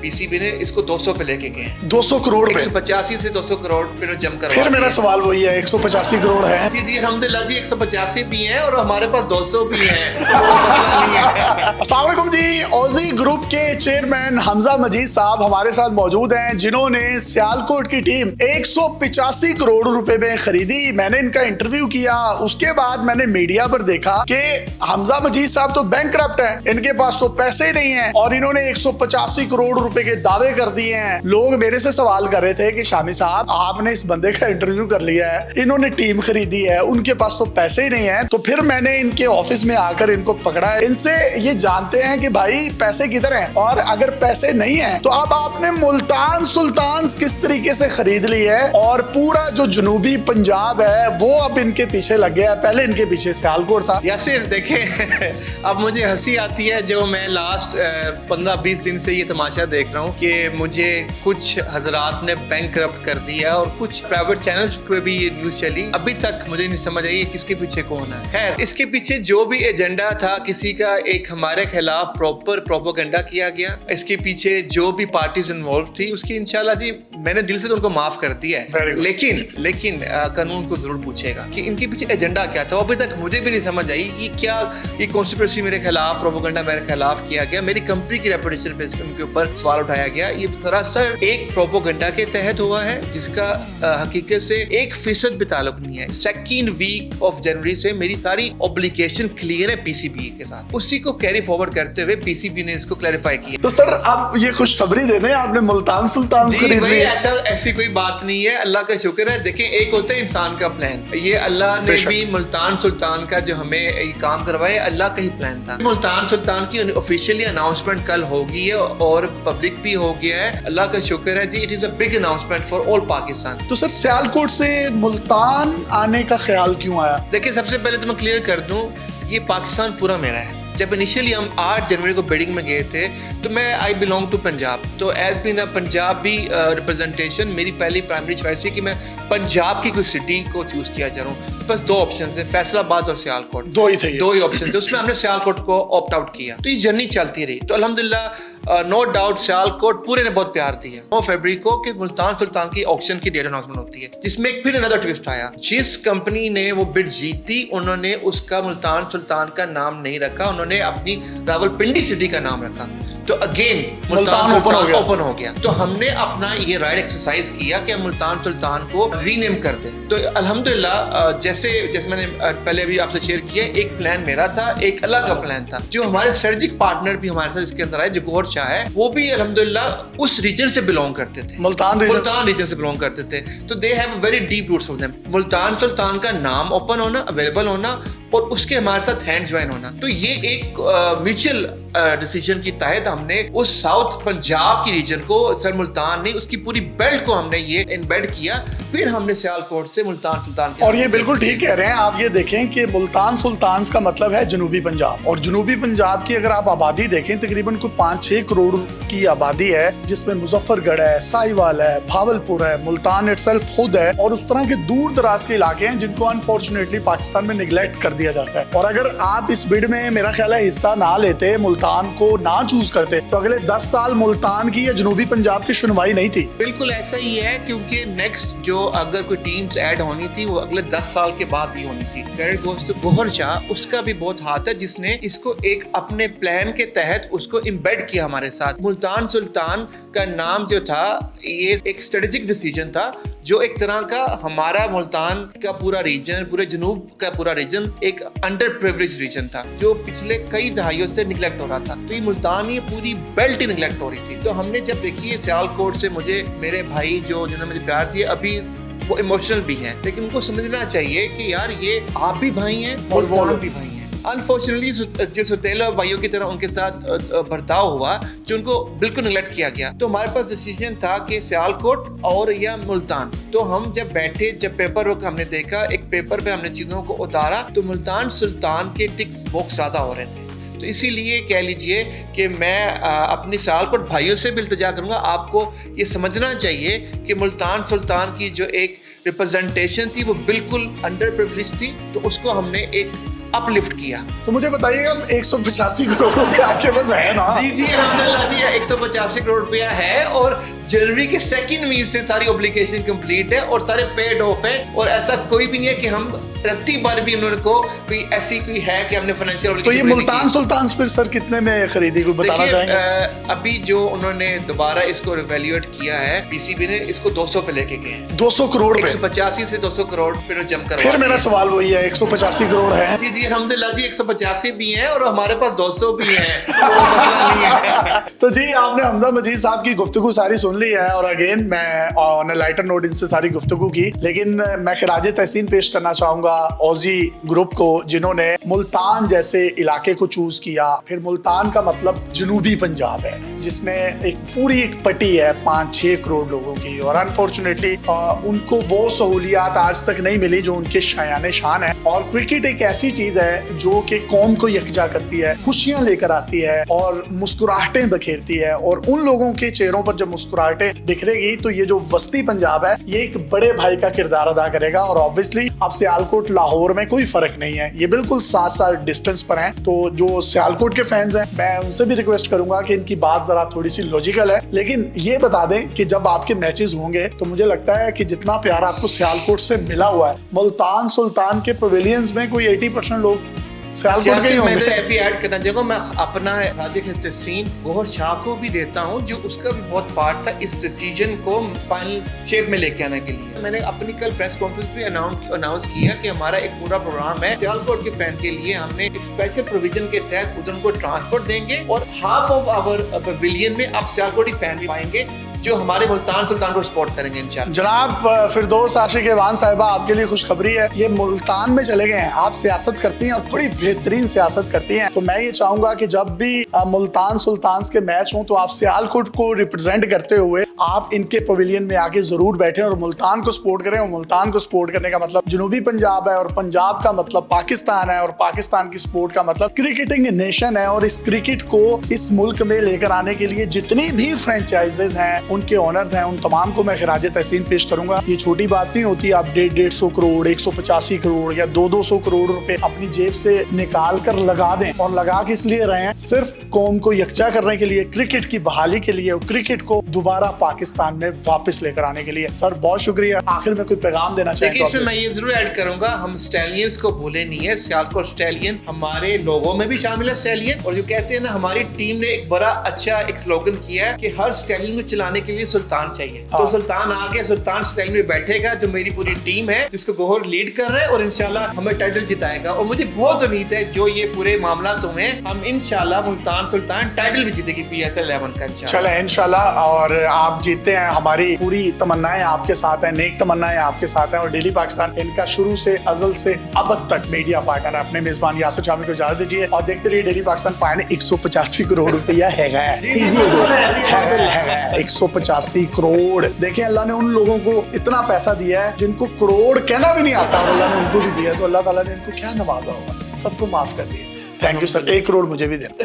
PCB ने इसको 200 पे लेके गए, 200 करोड़ पे, 185 से 200 करोड़ पे जम कर। फिर मेरा सवाल वही है, 185 करोड़ है जी जी अल्हम्दुलिल्लाह जी, 185 भी हैं और हमारे पास 200 भी हैं, तो मसला नहीं है। अस्सलाम वालेकुम जी। ऑजी ग्रुप के चेयरमैन हमजा मजीद साहब हमारे साथ मौजूद हैं, जिन्होंने सियालकोट की टीम 185 करोड़ रुपए में खरीदी। मैंने इनका इंटरव्यू किया, उसके बाद मैंने मीडिया पर देखा कि हमजा मजीद साहब तो बैंकरप्ट हैं, इनके पास तो पैसे नहीं हैं और इन्होंने 185 करोड़ रुपए के दावे कर दिए हैं। लोग मेरे से सवाल कर रहे थे कि शामी साहब आपने इस बंदे का इंटरव्यू कर लिया है, इन्होंने टीम खरीदी है, उनके पास तो पैसे ही नहीं है। तो फिर मैंने इनके ऑफिस में आकर इनको पकड़ा है, इनसे ये जानते हैं कि भाई पैसे किधर हैं, और अगर पैसे नहीं है तो अब आपने मुल्तान सुल्तान किस तरीके से खरीद ली है और पूरा जो जनूबी पंजाब है वो अब इनके पीछे लग गया है। पहले इनके पीछे सियालकोट था। यासिर देखें अब मुझे हंसी आती है, जो मैं लास्ट 15-20 दिन से ये तमाशा देख रहा हूँ कि मुझे कुछ हजरात ने बैंकरप्ट कर दिया और कुछ प्राइवेट चैनल्स पे भी ये न्यूज चली। अभी तक मुझे नहीं समझ आई किसके पीछे कौन है। खैर, इसके पीछे जो भी एजेंडा था किसी का, एक हमारे खिलाफ प्रॉपर प्रोपेगेंडा किया गया। इसके पीछे जो भी पार्टीज इन्वॉल्व थी उसकी इंशाल्लाह जी मैंने दिल से तो उनको माफ कर दिया है, लेकिन कानून को जरूर पूछेगा कि इनके पीछे एजेंडा क्या था। अभी तक मुझे भी नहीं समझ आई ये कॉन्स्पिरेसी मेरे खिलाफ, प्रोपेगेंडा मेरे खिलाफ किया गया, मेरी कंपनी की रेपुटेशन पे उनके ऊपर सवाल उठाया गया। ये सरासर एक प्रोपेगेंडा के तहत हुआ है जिसका हकीकत से 1% भी ताल्लुक नहीं है। सेकेंड वीक ऑफ जनवरी से मेरी सारी ऑब्लिगेशन क्लियर है पीसीबी के साथ, उसी को कैरी फॉरवर्ड करते हुए पीसीबी ने इसको क्लैरिफाई किया। तो सर आप ये खुशखबरी दे दें, आपने मुल्तान सुल्तान खरीद ली है। ऐसी कोई बात नहीं है, अल्लाह का शुक्र है। देखें, एक होता है इंसान का प्लान, ये अल्लाह ने भी मुल्तान सुल्तान का जो हमें ये काम करवाए अल्लाह का ही प्लान था। मुल्तान सुल्तान की ऑफिशियली अनाउंसमेंट कल हो गई है और पब्लिक भी हो गया है, अल्लाह का शुक्र है जी। It is a big announcement for all Pakistan. तो सर सियालकोट से मुल्तान आने का ख्याल क्यों आया? देखिए, सबसे पहले तो मैं क्लियर कर दूं, ये पाकिस्तान पूरा मेरा है। जब इनिशियली हम 8 जनवरी को बिडिंग में गए थे तो मैं आई बिलोंग टू पंजाब, तो एज बिन अ पंजाबी रिप्रेजेंटेशन मेरी पहली प्राइमरी चॉइस है कि मैं पंजाब की कोई सिटी को चूज किया जा रहा हूँ। बस 2 ऑप्शन है, फैसलाबाद और सियालकोट, दो ही ऑप्शन थे। उसमें हमने सियालकोट को ऑप्ट आउट किया, तो ये जर्नी चलती रही। तो अल्हम्दुलिल्लाह नो डाउट सियालकोट पूरे ने बहुत प्यार दिया। 9 फरवरी को कि मुल्तान सुल्तान की ऑक्शन की डेट अनाउंसमेंट होती है, जिसमें एक फिर अनदर ट्विस्ट आया। जिस कंपनी ने वो बिड जीती उन्होंने उसका मुल्तान सुल्तान का नाम नहीं रखा, उन्होंने अपनी रावलपिंडी सिटी का नाम रखा। तो अगेन मुल्तान ओपन हो गया। तो हमने अपना ये राइट एक्सरसाइज किया कि हम मुल्तान सुल्तान को रीनेम कर दें। तो अल्हम्दुलिल्लाह जैसे मैंने पहले भी आपसे शेयर किया, एक प्लान मेरा था, एक अलग का प्लान था। जो हमारे स्ट्रेटेजिक पार्टनर भी हमारे साथ इसके अंदर आए, जो गौर शाह है, वो भी अल्हम्दुलिल्लाह उस रीजन से बिलोंग करते थे, मुल्तान रीजन से बिलोंग करते थे। तो they have very deep roots of them. Multan Sultan का नाम ओपन होना, अवेलेबल होना और उसके हमारे साथ हैंड ज्वाइन होना, तो ये एक म्यूचुअल डिसीजन की तहत हमने उस साउथ पंजाब की रीजन को, सर मुल्तान नहीं, उसकी पूरी बेल्ट को हमने ये इम्बेड किया। फिर हमने सियालकोट से मुल्तान सुल्तान, और ये बिल्कुल ठीक कह रहे हैं आप। ये देखें कि मुल्तान सुल्तान का मतलब है जनूबी पंजाब, और जनूबी पंजाब की अगर आप आबादी देखें तकरीबन कोई 5-6 करोड़ की आबादी है, जिसमें मुजफ्फरगढ़ है, साहिवाल है, भावलपुर है, मुल्तान इटसेल्फ खुद है, और उस तरह के दूर दराज के इलाके हैं जिनको अनफॉर्चुनेटली पाकिस्तान में निगलेक्ट कर दिया जाता है। और अगर आप इस बिड में मेरा ख्याल है हिस्सा ना लेते, मुल्तान को ना चूज करते, तो अगले 10 साल मुल्तान की या जनूबी पंजाब की सुनवाई नहीं थी। बिल्कुल ऐसा ही है, क्योंकि नेक्स्ट जो अगर कोई टीम्स ऐड होनी थी वो अगले 10 साल के बाद ही होनी थी। Credit goes to Gauhar Shah, उसका भी बहुत हाथ है, जिसने इसको एक अपने प्लान के तहत उसको इम्बेड किया हमारे साथ। मुल्तान सुल्तान का नाम जो था, ये एक स्ट्रेटेजिक डिसीजन था, जो एक तरह का हमारा मुल्तान का पूरा रीजन, पूरे जनूब का पूरा रीजन एक अंडर प्रिविलेज रीजन था, जो पिछले कई दहाइयों से निगलेक्ट हो रहा था। तो ये मुल्तान, ये पूरी बेल्ट ही निगलेक्ट हो रही थी। तो हमने जब देखिए सियालकोट से मुझे मेरे भाई जो मुझे प्यार दिया, अभी वो इमोशनल भी हैं, लेकिन उनको समझना चाहिए कि यार ये आप भी भाई हैं और वो भी भाई हैं। अनफॉर्चुनेटली जो सौतेला भाइयों की तरह उनके साथ बर्ताव हुआ, जो उनको बिल्कुल निगलेक्ट किया गया। तो हमारे पास डिसीजन था कि सियालकोट और या मुल्तान। तो हम जब बैठे, जब पेपर वर्क हमने देखा, एक पेपर पे हमने चीजों को उतारा, तो मुल्तान सुल्तान के टिक बॉक्स ज्यादा हो रहे थे। तो इसीलिए कह लीजिए कि मैं अपनी सियालकोट भाइयों से भी इल्तिजा करूंगा, आपको ये समझना चाहिए कि मुल्तान सुल्तान की जो एक रिप्रेजेंटेशन थी वो बिल्कुल अंडर प्रिविलेज थी। तो उसको हमने एक अपलिफ्ट किया। तो मुझे बताइएगा 185 करोड़ रुपए आपके पास है ना? जी जी अल्हम्दुलिल्लाह जी 185 करोड़ रुपया है और जनवरी के सेकंड वीक से सारी ऑब्लिगेशन कंप्लीट है और सारे पेड ऑफ है और ऐसा कोई भी नहीं है कि हम रत्ती बार भी उन्होंने को कोई ऐसी कोई है कि हमने फाइनेंशियल। तो ये मुल्तान सुल्तान फिर सर कितने में खरीदी, कोई बताना चाहेंगे? अभी जो उन्होंने दोबारा इसको रिवैल्यूएट किया है पीसीबी ने, इसको 200 पे लेके गए हैं। 200 करोड़ पे? 185 से 200 करोड़ फिर जमकर। फिर मेरा सवाल वही है, 185 करोड़ है? जी जी अल्हम्दुलिल्लाह जी 185 भी हैं और हमारे पास 200 भी हैं, तो वो मसला नहीं है। तो जी आपने हमजा मजीद साहब की गुफ्तगू सारी सुन ली है और अगेन मैं ऑन अ लाइटर नोट इनसे सारी गुफ्तगू की, लेकिन मैं खिराज तहसीन पेश करना चाहूंगा ऑजी ग्रुप को जिन्होंने मुल्तान जैसे इलाके को चूज किया। फिर मुल्तान का मतलब जनूबी पंजाब है जिसमें एक पूरी एक पट्टी है 5-6 करोड़ लोगों की और अनफॉर्चुनेटली उनको वो सहूलियात आज तक नहीं मिली जो उनके शायाने शान है। और क्रिकेट एक ऐसी चीज है जो कि कौम को यकजा करती है, खुशियां लेकर आती है और मुस्कुराहटें बखेरती है और उन लोगों के चेहरों पर जब मुस्कुराहटें बिखरेगी तो ये जो वस्ती पंजाब है ये एक बड़े भाई का किरदार अदा करेगा। और ऑब्वियसली अब सियालकोट लाहौर में कोई फर्क नहीं है, ये बिल्कुल 7 डिस्टेंस पर हैं। तो जो सियालकोट के फैंस हैं मैं उनसे भी रिक्वेस्ट करूंगा कि इनकी बात जरा थोड़ी सी लॉजिकल है, लेकिन ये बता दें कि जब आपके मैचेस होंगे तो मुझे लगता है कि जितना प्यार आपको सियालकोट से मिला हुआ है, मुल्तान सुल्तान के पवेलियंस में कोई 80% लोग सियालकोट के ही मैं होंगे। भी ऐड करना चाहूंगा, मैं अपना राजे तहसीन गौहर शाह को भी देता हूं जो उसका भी बहुत पार्ट था इस डिसीजन को फाइनल शेप में लेके आने के लिए। मैंने अपनी कल प्रेस कॉन्फ्रेंस में अनाउंस किया कि हमारा एक पूरा प्रोग्राम है सियालकोट के फैन के लिए, हमने एक स्पेशल प्रोविजन के तहत उधर उनको ट्रांसपोर्ट देंगे और हाफ ऑफ आवर पवेलियन में आप सियालकोटी फैन भी पाएंगे जो हमारे मुल्तान सुल्तान को सपोर्ट करेंगे इंशाल्लाह। जनाब फिरदौस आशिक एवान साहिबा आपके लिए खुशखबरी है, ये मुल्तान में चले गए हैं। आप सियासत करती हैं और बड़ी बेहतरीन सियासत करती हैं, तो मैं ये चाहूंगा कि जब भी मुल्तान सुल्तान के मैच हों तो आप सियालकोट को रिप्रेजेंट करते हुए आप इनके पवेलियन में आके जरूर बैठे और मुल्तान को सपोर्ट करें। और मुल्तान को सपोर्ट करने का मतलब जनूबी पंजाब है और पंजाब का मतलब पाकिस्तान है और पाकिस्तान की सपोर्ट का मतलब क्रिकेटिंग नेशन है। और इस क्रिकेट को इस मुल्क में लेकर आने के लिए जितनी भी फ्रेंचाइजेज हैं उनके ओनर्स हैं उन तमाम को मैं खिराज तहसीन पेश करूंगा। ये छोटी बात नहीं होती, आप 150 करोड़ 185 करोड़ या 200 करोड़ रुपए अपनी जेब से निकाल कर लगा दें और लगा के इसलिए रहे हैं सिर्फ कौम को यकजा करने के लिए, क्रिकेट की बहाली के लिए और क्रिकेट को दोबारा पाकिस्तान में वापस लेकर आने के लिए। सर बहुत शुक्रिया। आखिर में कोई पैगाम देना चाहिए? इसमें मैं ये जरूर ऐड करूंगा, हम स्टैलियंस को भूले नहीं है, सियालकोट स्टैलियन हमारे लोगों में भी शामिल है स्टैलियन। और जो कहते हैं ना, हमारी टीम ने एक बड़ा अच्छा एक स्लोगन किया है कि हर स्टैलियन को चलाने के लिए सुल्तान चाहिए। तो सुल्तान आके सुल्तान स्टाइल में बैठेगा, जो मेरी पूरी टीम है जिसको गौहर लीड कर रहा है और इंशाल्लाह हमें टाइटल जिताएगा। और मुझे बहुत उम्मीद है जो ये पूरे मामला तुम्हें हम इंशाल्लाह मुल्तान सुल्तान टाइटल भी जीतेगी PSL 11 का इंशाल्लाह। चले इंशाल्लाह, और आप जीतते हैं, हमारी पूरी तमन्नाएं आपके साथ हैं, नेक तमन्नाएं आपके साथ हैं। और डेली पाकिस्तान इनका शुरू से अजल से अब तक मीडिया पार्टनर अपने मेजबान यासिर शामी को इजाजत दीजिए और देखते रहिए डेली पाकिस्तान। पाने 185 करोड़ रुपया है 185 करोड़। देखें अल्लाह ने उन लोगों को इतना पैसा दिया है जिनको करोड़ कहना भी नहीं आता और अल्लाह ने उनको भी दिया, तो अल्लाह ताला ने इनको क्या नवाजा होगा, सबको माफ कर दिया। थैंक यू सर, 1 करोड़ मुझे भी देना।